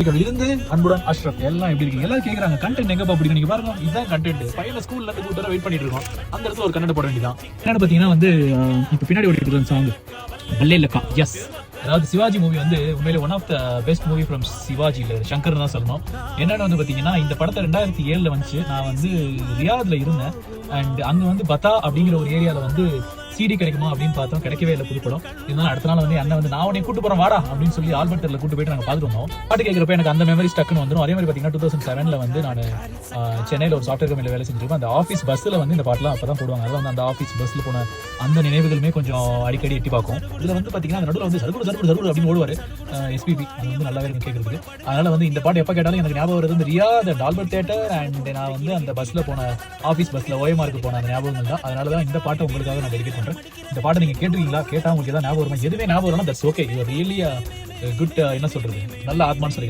இருந்து அன்புடன் அஷ்ரப் எல்லாம் எப்படி இருக்கீங்க? எல்லாரும் கேக்குறாங்க கண்டென்ட் எங்கப்பா பிடிக்கும்? நீங்க பாருங்க, இதுதான் கண்டென்ட். பையனை ஸ்கூல்ல இருந்து கூட்டு வர வெயிட் பண்ணிட்டு இருக்கோம். அந்த இடத்துல ஒரு கண்டென்ட் போட வேண்டியதான். என்னன்னு பாத்தீங்கன்னா வந்து இப்ப பின்னாடி ஓடிட்டு இருக்க சாங் பல்லே லக்கா. எஸ், அதாவது சிவாஜி மூவி வந்து உண்மையிலே one of the best movie from Sivaji இல்ல சங்கர் தான் சொல்லணும். என்னன்னு வந்து பாத்தீங்கன்னா இந்த படத்தை 2007 வந்துச்சு. நான் வந்து ரியாத்ல இருந்தேன். அண்ட் அங்க வந்து பத்தா அப்படிங்கிற ஒரு ஏரியால வந்து சிடி கிடைக்குமா அப்படின்னு பார்த்தோம். கிடைக்கவே இல்லை புது படம். இருந்தாலும் அடுத்த நாள் வந்து அண்ணன் வந்து நான் உன்னை கூட்டு போறேன் வாடா அப்படின்னு சொல்லி ஆல்பர்ட்ல கூட்டு போயிட்டு நாங்கள் பார்த்துட்டு வந்தோம். பாட்டு கேட்கறப்ப எனக்கு அந்த மெமரி ஸ்டக்குன்னு வந்துடும். அதே மாதிரி பார்த்தீங்கன்னா 2007 வந்து நான் சென்னையில் ஒரு சாஃப்ட்வேர் கம்பெனியில் வேலை செஞ்சிருப்பேன். அந்த ஆஃபீஸ் பஸ்ஸில் வந்து இந்த பாட்டெலாம் அப்போ தான் போடுவாங்க. அதெல்லாம் வந்து அந்த ஆஃபீஸ் பஸ்ஸில் போன அந்த நினைவுகளுமே கொஞ்சம் அடிக்கடி எட்டி பார்க்கும். இதில் வந்து பார்த்தீங்கன்னா அந்த நடுவில் வந்து சர்குரு அப்படின்னு ஓடுவார் எஸ்பிபி. அது வந்து நல்லாவே இருக்கும் கேட்கறதுக்கு. அதனால வந்து இந்த பாட்டு எப்போ கேட்டாலும் எனக்கு ஞாபகம் வருது வந்து ரியாத் டால்பர்ட் தியேட்டர் அண்ட் நான் வந்து அந்த பஸ்ஸில் போன ஆஃபீஸ் பஸ்ஸில் ஓஎம்ஆருக்கு போன அந்த ஞாபகங்கள் தான். அதனால தான் இந்த பாட்டை உங்களுக்காக நான் டெடிகேட் பண்ணுறேன். இந்த பாட்டை நீங்க கேட்டிருக்கீங்களா? கேட்டா உங்களுக்கு ஏதாவது ஞாபகம் வருமா? எதுவுமே ஞாபகம் வரணும், that's okay. You are really good என்ன சொல்றது, நல்ல ஆத்மான்னு சொல்லிக்கலாம்.